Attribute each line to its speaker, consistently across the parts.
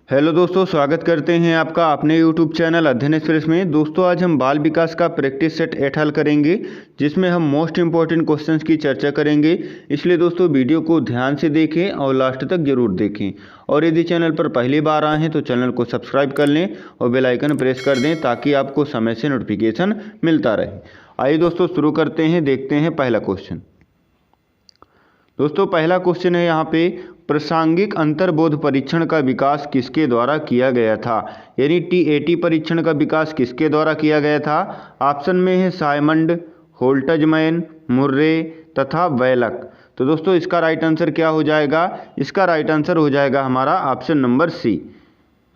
Speaker 1: Hello दोस्तों, स्वागत करते हैं आपका अपने यूट्यूब चैनल अध्ययन एक्सप्रेस में। दोस्तों आज हम बाल विकास का प्रैक्टिस सेट 8 हल करेंगे, जिसमें हम मोस्ट इंपॉर्टेंट क्वेश्चंस की चर्चा करेंगे। इसलिए दोस्तों वीडियो को ध्यान से देखें और लास्ट तक जरूर देखें। और यदि चैनल पर पहली बार आए हैं तो चैनल को सब्सक्राइब कर लें और बेल आइकन प्रेस कर दें ताकि आपको समय से नोटिफिकेशन मिलता रहे। आइए दोस्तों शुरू करते हैं, देखते हैं पहला क्वेश्चन। दोस्तों पहला क्वेश्चन है यहाँ पे, प्रासंगिक अंतर्बोध परीक्षण का विकास किसके द्वारा किया गया था? यानी TAT परीक्षण का विकास किसके द्वारा किया गया था? ऑप्शन में है साइमंड, होल्ट्जमैन, मुर्रे तथा वेलक। तो दोस्तों इसका राइट आंसर क्या हो जाएगा? इसका राइट आंसर हो जाएगा हमारा ऑप्शन नंबर सी,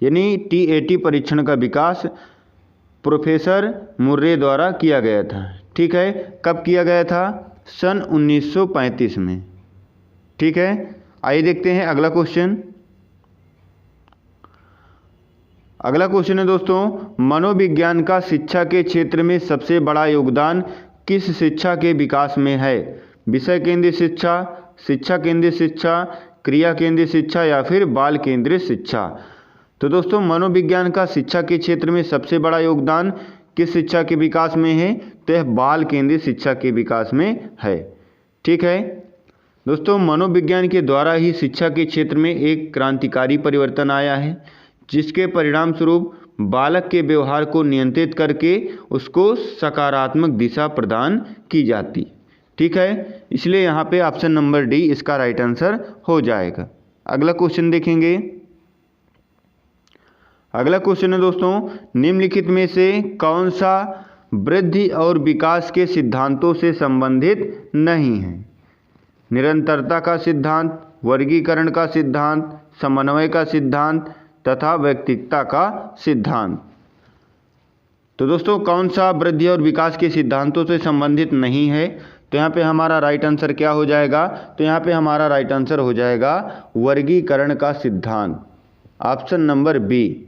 Speaker 1: यानी TAT परीक्षण का विकास प्रोफेसर मुर्रे द्वारा किया गया था। ठीक है, कब किया गया था? सन 1935 में। ठीक है, आइए देखते हैं अगला क्वेश्चन। अगला क्वेश्चन है दोस्तों, मनोविज्ञान का शिक्षा के क्षेत्र में सबसे बड़ा योगदान किस शिक्षा के विकास में है? विषय केंद्रित शिक्षा, शिक्षा केंद्रित शिक्षा, क्रिया केंद्रित शिक्षा या फिर बाल केंद्रित शिक्षा? तो दोस्तों मनोविज्ञान का शिक्षा के क्षेत्र में सबसे बड़ा योगदान किस शिक्षा के विकास में है? तो यह बाल केंद्रित शिक्षा के विकास में है। ठीक है दोस्तों, मनोविज्ञान के द्वारा ही शिक्षा के क्षेत्र में एक क्रांतिकारी परिवर्तन आया है, जिसके परिणाम स्वरूप बालक के व्यवहार को नियंत्रित करके उसको सकारात्मक दिशा प्रदान की जाती। ठीक है, इसलिए यहाँ पे ऑप्शन नंबर डी इसका राइट आंसर हो जाएगा। अगला क्वेश्चन देखेंगे। अगला क्वेश्चन है दोस्तों, निम्नलिखित में से कौन सा वृद्धि और विकास के सिद्धांतों से संबंधित नहीं है? निरंतरता का सिद्धांत, वर्गीकरण का सिद्धांत, समन्वय का सिद्धांत तथा व्यक्तिकता का सिद्धांत। तो दोस्तों कौन सा वृद्धि और विकास के सिद्धांतों से संबंधित नहीं है? तो यहाँ पे हमारा राइट आंसर क्या हो जाएगा? तो यहाँ पे हमारा राइट आंसर हो जाएगा वर्गीकरण का सिद्धांत, option number B.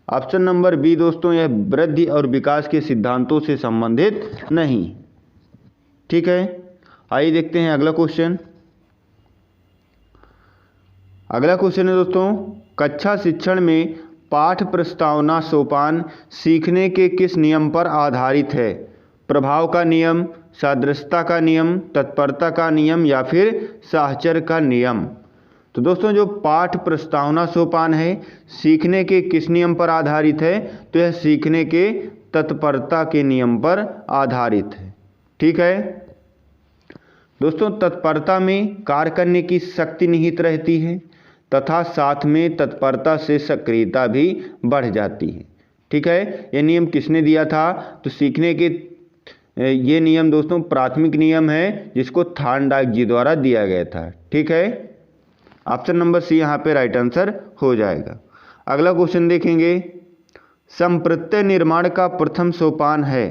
Speaker 1: Option number B दोस्तों, यह वृद्धि और विकास के सिद्धांतों से संबंधित नहीं। ठीक है, आइए देखते हैं अगला क्वेश्चन। अगला क्वेश्चन है दोस्तों, कक्षा शिक्षण में पाठ प्रस्तावना सोपान सीखने के किस नियम पर आधारित है? प्रभाव का नियम, सादृश्यता का नियम, तत्परता का नियम या फिर साहचर्य का नियम? तो दोस्तों जो पाठ प्रस्तावना सोपान है सीखने के किस नियम पर आधारित है? तो यह सीखने के तत्परता के नियम पर आधारित है। ठीक है दोस्तों, तत्परता में कार्य करने की शक्ति निहित रहती है तथा साथ में तत्परता से सक्रियता भी बढ़ जाती है। ठीक है, यह नियम किसने दिया था? तो सीखने के ये नियम दोस्तों प्राथमिक नियम है, जिसको थॉर्नडाइक जी द्वारा दिया गया था। ठीक है, ऑप्शन नंबर सी यहाँ पे राइट आंसर हो जाएगा। अगला क्वेश्चन देखेंगे। संप्रत्यय निर्माण का प्रथम सोपान है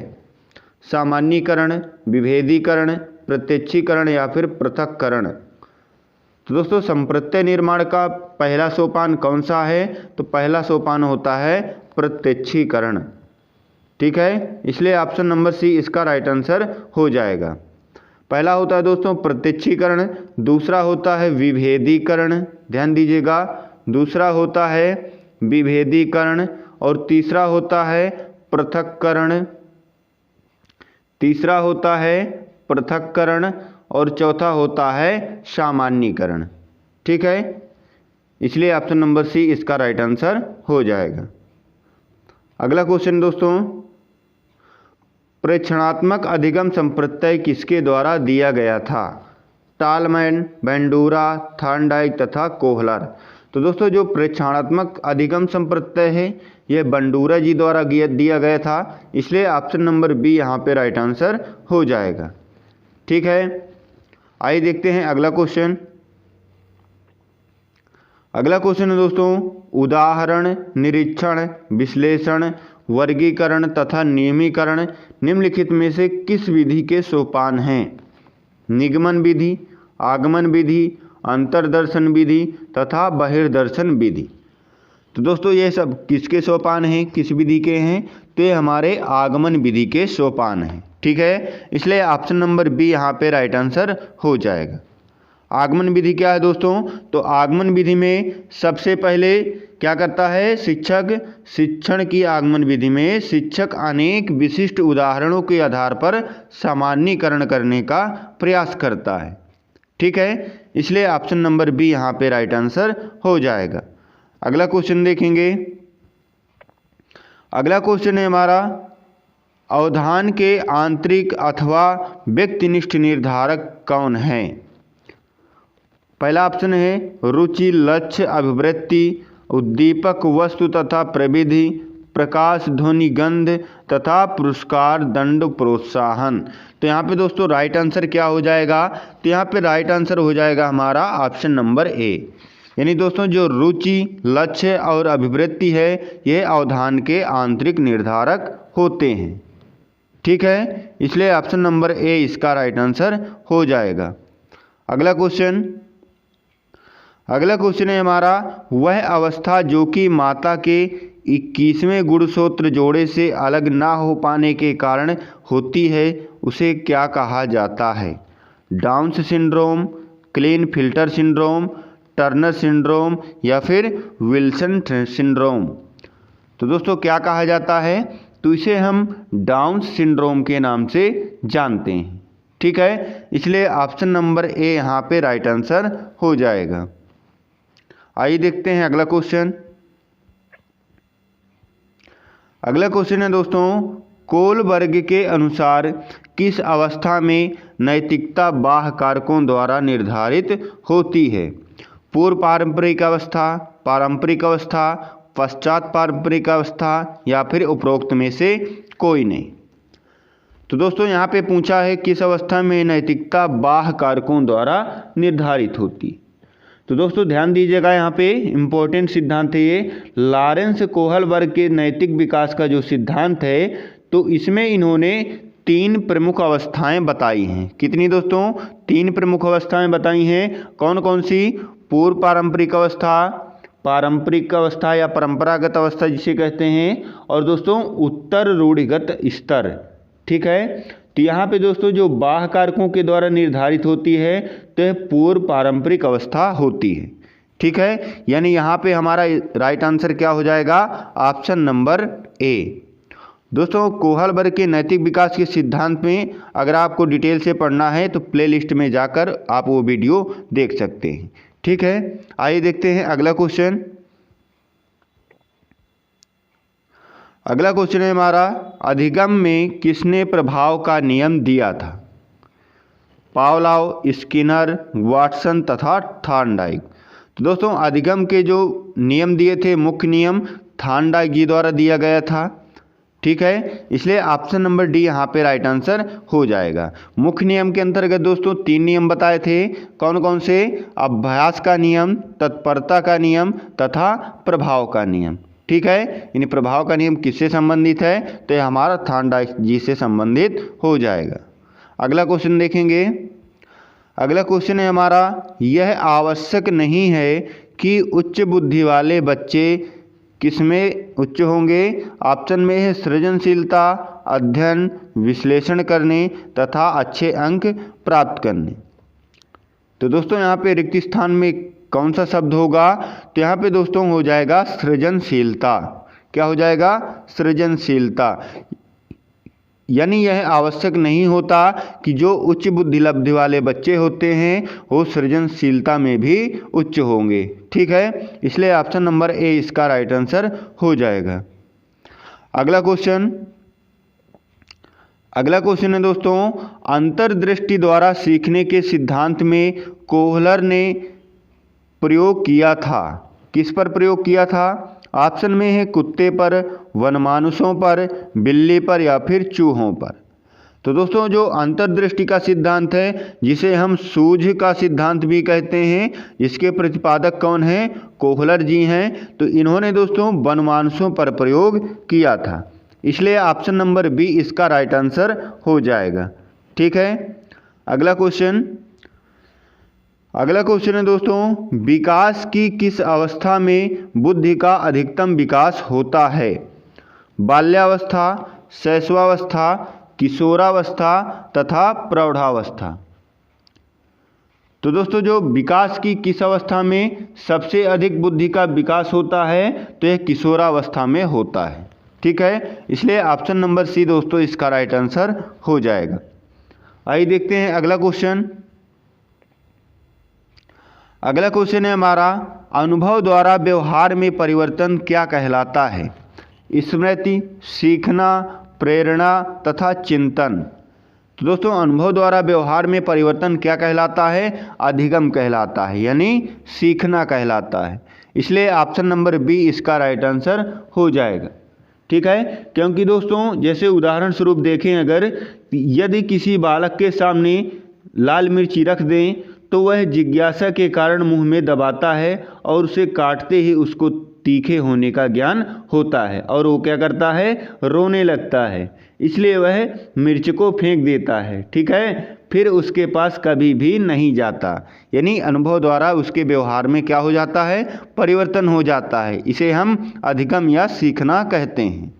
Speaker 1: सामान्यीकरण, विभेदीकरण, प्रत्यक्षीकरण या फिर पृथक्करण? तो दोस्तों संप्रत्यय निर्माण का पहला सोपान कौन सा है? तो पहला सोपान होता है प्रत्यक्षीकरण। ठीक है, इसलिए ऑप्शन नंबर सी इसका राइट आंसर हो जाएगा। पहला होता है दोस्तों प्रत्यक्षीकरण, दूसरा होता है विभेदीकरण, ध्यान दीजिएगा, दूसरा होता है विभेदीकरण और तीसरा होता है पृथक्करण, तीसरा होता है पृथक्करण और चौथा होता है सामान्यीकरण। ठीक है, इसलिए ऑप्शन नंबर सी इसका राइट आंसर हो जाएगा। अगला क्वेश्चन दोस्तों, प्रेक्षणात्मक अधिगम संप्रत्यय किसके द्वारा दिया गया था? टालमैन, बेंडूरा, थॉर्नडाइक तथा कोहलर? तो दोस्तों जो प्रेक्षणात्मक अधिगम संप्रत्यय है यह बंडूरा जी द्वारा दिया गया था, इसलिए ऑप्शन नंबर बी यहाँ पे राइट आंसर हो जाएगा। ठीक है, आइए देखते हैं अगला क्वेश्चन। अगला क्वेश्चन है दोस्तों, उदाहरण, निरीक्षण, विश्लेषण, वर्गीकरण तथा नियमीकरण निम्नलिखित में से किस विधि के सोपान हैं? निगमन विधि, आगमन विधि, अंतर्दर्शन विधि तथा बहिर्दर्शन विधि? तो दोस्तों ये सब किसके सोपान हैं, किस विधि के हैं? तो ये हमारे आगमन विधि के सोपान हैं। ठीक है, इसलिए ऑप्शन नंबर बी यहाँ पे राइट आंसर हो जाएगा। आगमन विधि क्या है दोस्तों? तो आगमन विधि में सबसे पहले क्या करता है? शिक्षक शिक्षण की आगमन विधि में शिक्षक अनेक विशिष्ट उदाहरणों के आधार पर सामान्यीकरण करने का प्रयास करता है। ठीक है, इसलिए ऑप्शन नंबर बी यहाँ पे राइट आंसर हो जाएगा। अगला क्वेश्चन देखेंगे। अगला क्वेश्चन है हमारा, अवधान के आंतरिक अथवा व्यक्तिनिष्ठ निर्धारक कौन है? पहला ऑप्शन है रुचि, लक्ष्य, अभिवृत्ति, उद्दीपक, वस्तु तथा प्रविधि, प्रकाश, ध्वनि, गंध तथा पुरस्कार, दंड, प्रोत्साहन। तो यहाँ पे दोस्तों राइट आंसर क्या हो जाएगा? तो यहाँ पे राइट आंसर हो जाएगा हमारा ऑप्शन नंबर ए। यानी दोस्तों जो रुचि, लक्ष्य और अभिवृत्ति है ये अवधान के आंतरिक निर्धारक होते हैं। ठीक है, इसलिए ऑप्शन नंबर ए इसका राइट आंसर हो जाएगा। अगला क्वेश्चन है हमारा, वह अवस्था जो कि माता के 21वें गुणसूत्र जोड़े से अलग ना हो पाने के कारण होती है उसे क्या कहा जाता है? Down syndrome, clean-filter syndrome, Turner syndrome या फिर विल्सन सिंड्रोम। तो दोस्तों क्या कहा जाता है? तो इसे हम डाउन सिंड्रोम के नाम से जानते हैं। ठीक है, इसलिए ऑप्शन नंबर ए यहाँ पे राइट आंसर हो जाएगा। आइए देखते हैं अगला क्वेश्चन। अगला क्वेश्चन है दोस्तों, कोलबर्ग के अनुसार किस अवस्था में नैतिकता बाह्य कारकों द्वारा निर्धारित होती है? पूर्व पारंपरिक अवस्था, पारंपरिक अवस्था, पश्चात पारंपरिक अवस्था या फिर उपरोक्त में से कोई नहीं। तो दोस्तों यहाँ पे पूछा है किस अवस्था में नैतिकता बाह्य कारकों द्वारा निर्धारित होती। तो दोस्तों ध्यान दीजिएगा, यहाँ पे इम्पोर्टेंट सिद्धांत है ये। लॉरेंस कोहलबर्ग के नैतिक विकास का जो सिद्धांत है तो इसमें इन्होंने 3 प्रमुख अवस्थाएं बताई हैं। कितनी दोस्तों? 3 प्रमुख अवस्थाएं बताई हैं। कौन कौन सी? पूर्व पारंपरिक अवस्था, पारंपरिक अवस्था या परंपरागत अवस्था जिसे कहते हैं, और दोस्तों उत्तर रूढ़िगत स्तर। ठीक है, तो यहाँ पे दोस्तों जो बाह्य कारकों के द्वारा निर्धारित होती है तो यह पूर्व पारंपरिक अवस्था होती है। ठीक है, यानी यहाँ पे हमारा राइट आंसर क्या हो जाएगा? Option number A. दोस्तों कोहलबर्ग के नैतिक विकास के सिद्धांत में अगर आपको डिटेल से पढ़ना है तो प्लेलिस्ट में जाकर आप वो वीडियो देख सकते हैं। ठीक है, आइए देखते हैं अगला क्वेश्चन। अगला क्वेश्चन है हमारा, अधिगम में किसने प्रभाव का नियम दिया था? पावलोव, स्किनर, वाटसन तथा थॉर्नडाइक। तो दोस्तों अधिगम के जो नियम दिए थे, मुख्य नियम थॉर्नडाइक जी द्वारा दिया गया था। ठीक है, इसलिए ऑप्शन नंबर डी यहाँ पे राइट आंसर हो जाएगा। मुख्य नियम के अंतर्गत दोस्तों 3 नियम बताए थे। कौन कौन से? अभ्यास का नियम, तत्परता का नियम तथा प्रभाव का नियम। ठीक है, इन प्रभाव का नियम किससे संबंधित है? तो ये हमारा थॉर्नडाइक जी से संबंधित हो जाएगा। अगला क्वेश्चन देखेंगे। अगला क्वेश्चन है हमारा, यह आवश्यक नहीं है कि उच्च बुद्धि वाले बच्चे किसमें उच्च होंगे? ऑप्शन में है सृजनशीलता, अध्ययन, विश्लेषण करने तथा अच्छे अंक प्राप्त करने। तो दोस्तों यहाँ पे रिक्त स्थान में कौन सा शब्द होगा? तो यहाँ पे दोस्तों हो जाएगा सृजनशीलता। क्या हो जाएगा? सृजनशीलता। यानी यह आवश्यक नहीं होता कि जो उच्च बुद्धि लब्धि वाले बच्चे होते हैं वो सृजनशीलता में भी उच्च होंगे। ठीक है, इसलिए ऑप्शन नंबर ए इसका राइट आंसर हो जाएगा। अगला क्वेश्चन है दोस्तों, अंतर्दृष्टि द्वारा सीखने के सिद्धांत में कोहलर ने प्रयोग किया था। किस पर प्रयोग किया था? ऑप्शन में है कुत्ते पर, वनमानुषों पर, बिल्ली पर या फिर चूहों पर। तो दोस्तों जो अंतर्दृष्टि का सिद्धांत है जिसे हम सूझ का सिद्धांत भी कहते हैं, इसके प्रतिपादक कौन हैं? कोहलर जी हैं। तो इन्होंने दोस्तों वनमानुषों पर प्रयोग किया था, इसलिए ऑप्शन नंबर बी इसका राइट आंसर हो जाएगा। ठीक है, अगला क्वेश्चन है दोस्तों, विकास की किस अवस्था में बुद्धि का अधिकतम विकास होता है? बाल्यावस्था, शैशवावस्था, किशोरावस्था तथा प्रौढ़ावस्था। तो दोस्तों जो विकास की किस अवस्था में सबसे अधिक बुद्धि का विकास होता है, तो यह किशोरावस्था में होता है। ठीक है, इसलिए ऑप्शन नंबर सी दोस्तों इसका राइट आंसर हो जाएगा। आइए देखते हैं अगला क्वेश्चन। अगला क्वेश्चन है हमारा, अनुभव द्वारा व्यवहार में परिवर्तन क्या कहलाता है? स्मृति, सीखना, प्रेरणा तथा चिंतन। तो दोस्तों अनुभव द्वारा व्यवहार में परिवर्तन क्या कहलाता है? अधिगम कहलाता है, यानी सीखना कहलाता है। इसलिए ऑप्शन नंबर बी इसका राइट आंसर हो जाएगा। ठीक है, क्योंकि दोस्तों जैसे उदाहरण स्वरूप देखें, अगर यदि किसी बालक के सामने लाल मिर्ची रख दें तो वह जिज्ञासा के कारण मुंह में दबाता है और उसे काटते ही उसको तीखे होने का ज्ञान होता है और वो क्या करता है? रोने लगता है। इसलिए वह मिर्च को फेंक देता है। ठीक है, फिर उसके पास कभी भी नहीं जाता, यानी अनुभव द्वारा उसके व्यवहार में क्या हो जाता है? परिवर्तन हो जाता है। इसे हम अधिगम या सीखना कहते हैं।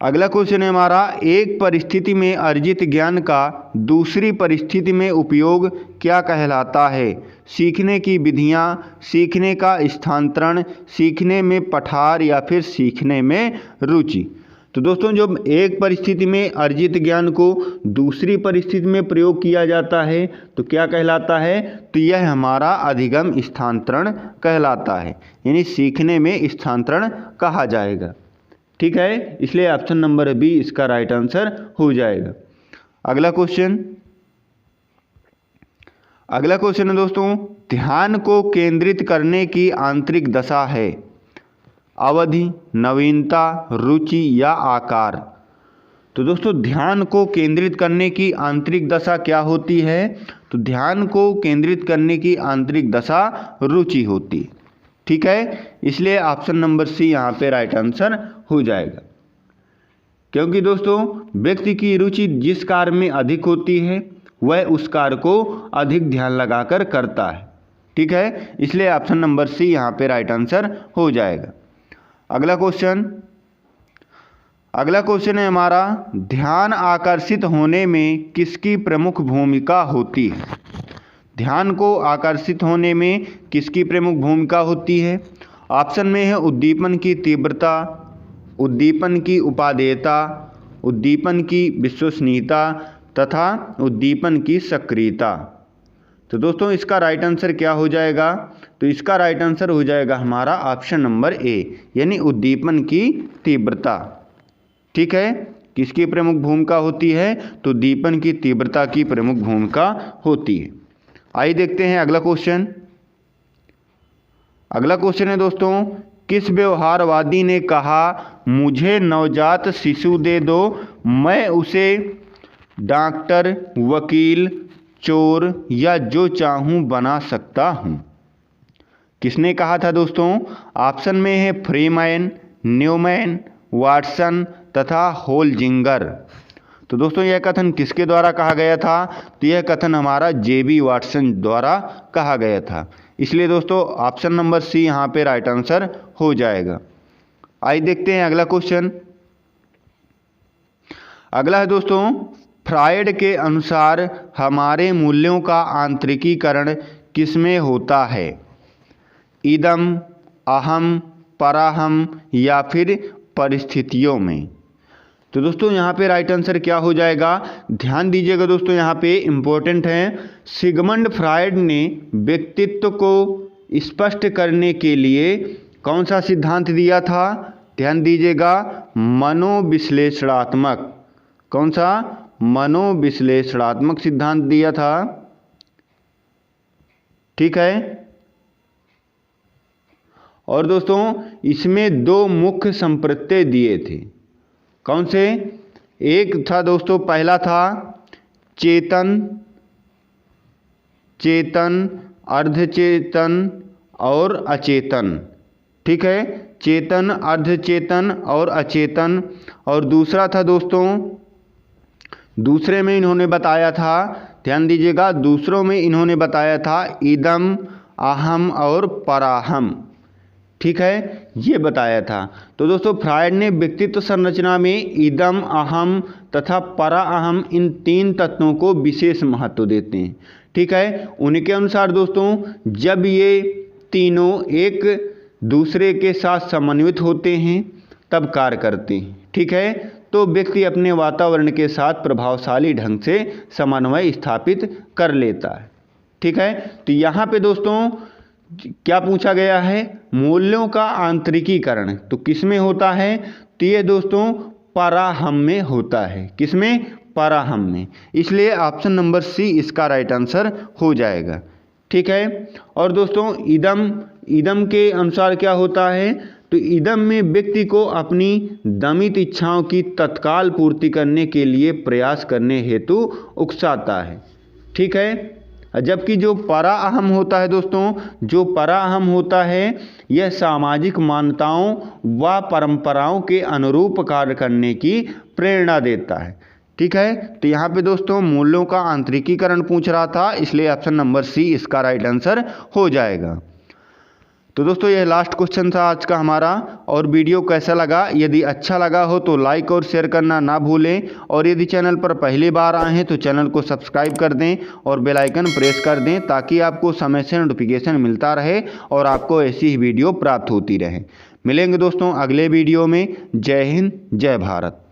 Speaker 1: अगला क्वेश्चन है हमारा, एक परिस्थिति में अर्जित ज्ञान का दूसरी परिस्थिति में उपयोग क्या कहलाता है? सीखने की विधियां, सीखने का स्थानांतरण, सीखने में पठार या फिर सीखने में रुचि। तो दोस्तों जब एक परिस्थिति में अर्जित ज्ञान को दूसरी परिस्थिति में प्रयोग किया जाता है तो क्या कहलाता है? तो यह हमारा अधिगम स्थानांतरण कहलाता है, यानी सीखने में स्थानांतरण कहा जाएगा। ठीक है, इसलिए ऑप्शन नंबर बी इसका राइट आंसर हो जाएगा। अगला क्वेश्चन है दोस्तों, ध्यान को केंद्रित करने की आंतरिक दशा है? अवधि, नवीनता, रुचि या आकार। तो दोस्तों ध्यान को केंद्रित करने की आंतरिक दशा क्या होती है? तो ध्यान को केंद्रित करने की आंतरिक दशा रुचि होती है। ठीक है, इसलिए ऑप्शन नंबर सी यहाँ पे राइट आंसर हो जाएगा। क्योंकि दोस्तों व्यक्ति की रुचि जिस कार्य में अधिक होती है वह उस कार्य को अधिक ध्यान लगाकर करता है। ठीक है, इसलिए ऑप्शन नंबर सी यहाँ पे राइट आंसर हो जाएगा। अगला क्वेश्चन है हमारा, ध्यान आकर्षित होने में किसकी प्रमुख भूमिका होती है? ध्यान को आकर्षित होने में किसकी प्रमुख भूमिका होती है? ऑप्शन में है उद्दीपन की तीव्रता, उद्दीपन की उपादेयता, उद्दीपन की विश्वसनीयता तथा उद्दीपन की सक्रियता। तो दोस्तों इसका राइट आंसर क्या हो जाएगा? तो इसका राइट आंसर हो जाएगा हमारा ऑप्शन नंबर ए, यानी उद्दीपन की तीव्रता। ठीक है, किसकी प्रमुख भूमिका होती है? तो उद्दीपन की तीव्रता की प्रमुख भूमिका होती है। आइए देखते हैं अगला क्वेश्चन है दोस्तों, किस व्यवहारवादी ने कहा, मुझे नवजात शिशु दे दो, मैं उसे डॉक्टर, वकील, चोर या जो चाहूं बना सकता हूं? किसने कहा था दोस्तों? ऑप्शन में है फ्रीमैन, न्यूमैन, वाटसन तथा होलजिंगर। तो दोस्तों यह कथन किसके द्वारा कहा गया था? तो यह कथन हमारा जेबी वाटसन द्वारा कहा गया था। इसलिए दोस्तों ऑप्शन नंबर सी यहाँ पे राइट आंसर हो जाएगा। आइए देखते हैं अगला क्वेश्चन। अगला है दोस्तों, फ्रायड के अनुसार हमारे मूल्यों का आंतरिकीकरण किसमें होता है? इदम, अहम, पराहम या फिर परिस्थितियों में। तो दोस्तों यहाँ पे राइट आंसर क्या हो जाएगा? ध्यान दीजिएगा दोस्तों, यहाँ पे इम्पोर्टेंट है। सिगमंड फ्रायड ने व्यक्तित्व को स्पष्ट करने के लिए कौन सा सिद्धांत दिया था? ध्यान दीजिएगा, मनोविश्लेषणात्मक। कौन सा? मनोविश्लेषणात्मक सिद्धांत दिया था। ठीक है, और दोस्तों इसमें दो मुख्य संप्रत्यय दिए थे। कौन से? एक था दोस्तों, पहला था चेतन, अर्धचेतन और अचेतन। ठीक है, चेतन, अर्धचेतन और अचेतन। और दूसरा था दोस्तों, दूसरे में इन्होंने बताया था, ध्यान दीजिएगा, दूसरों में इन्होंने बताया था इदम, अहम और पराहम। ठीक है, ये बताया था। तो दोस्तों फ्रायड ने व्यक्तित्व संरचना में इदम, अहम तथा परा अहम इन 3 तत्वों को विशेष महत्व देते हैं। ठीक है, उनके अनुसार दोस्तों जब ये तीनों एक दूसरे के साथ समन्वित होते हैं तब कार्य करते हैं। ठीक है, तो व्यक्ति अपने वातावरण के साथ प्रभावशाली ढंग से समन्वय स्थापित कर लेता है। ठीक है, तो यहाँ पे दोस्तों क्या पूछा गया है, मूल्यों का आंतरिकीकरण तो किसमें होता है, तो ये दोस्तों पराहम में होता है। किसमें, पराहम में, इसलिए ऑप्शन नंबर सी इसका राइट आंसर हो जाएगा। ठीक है, और दोस्तों इदम के अनुसार क्या होता है, तो इदम में व्यक्ति को अपनी दमित इच्छाओं की तत्काल पूर्ति करने के लिए प्रयास करने हेतु उकसाता है। ठीक है, जबकि जो परा अहम होता है दोस्तों, जो परा अहम होता है यह सामाजिक मान्यताओं व परंपराओं के अनुरूप कार्य करने की प्रेरणा देता है। ठीक है, तो यहाँ पे दोस्तों मूल्यों का आंतरिकीकरण पूछ रहा था, इसलिए ऑप्शन नंबर सी इसका राइट आंसर हो जाएगा। तो दोस्तों यह लास्ट क्वेश्चन था आज का हमारा। और वीडियो कैसा लगा, यदि अच्छा लगा हो तो लाइक और शेयर करना ना भूलें, और यदि चैनल पर पहली बार आए हैं तो चैनल को सब्सक्राइब कर दें और बेल आइकन प्रेस कर दें, ताकि आपको समय से नोटिफिकेशन मिलता रहे और आपको ऐसी ही वीडियो प्राप्त होती रहे। मिलेंगे दोस्तों अगले वीडियो में। जय हिंद, जय भारत।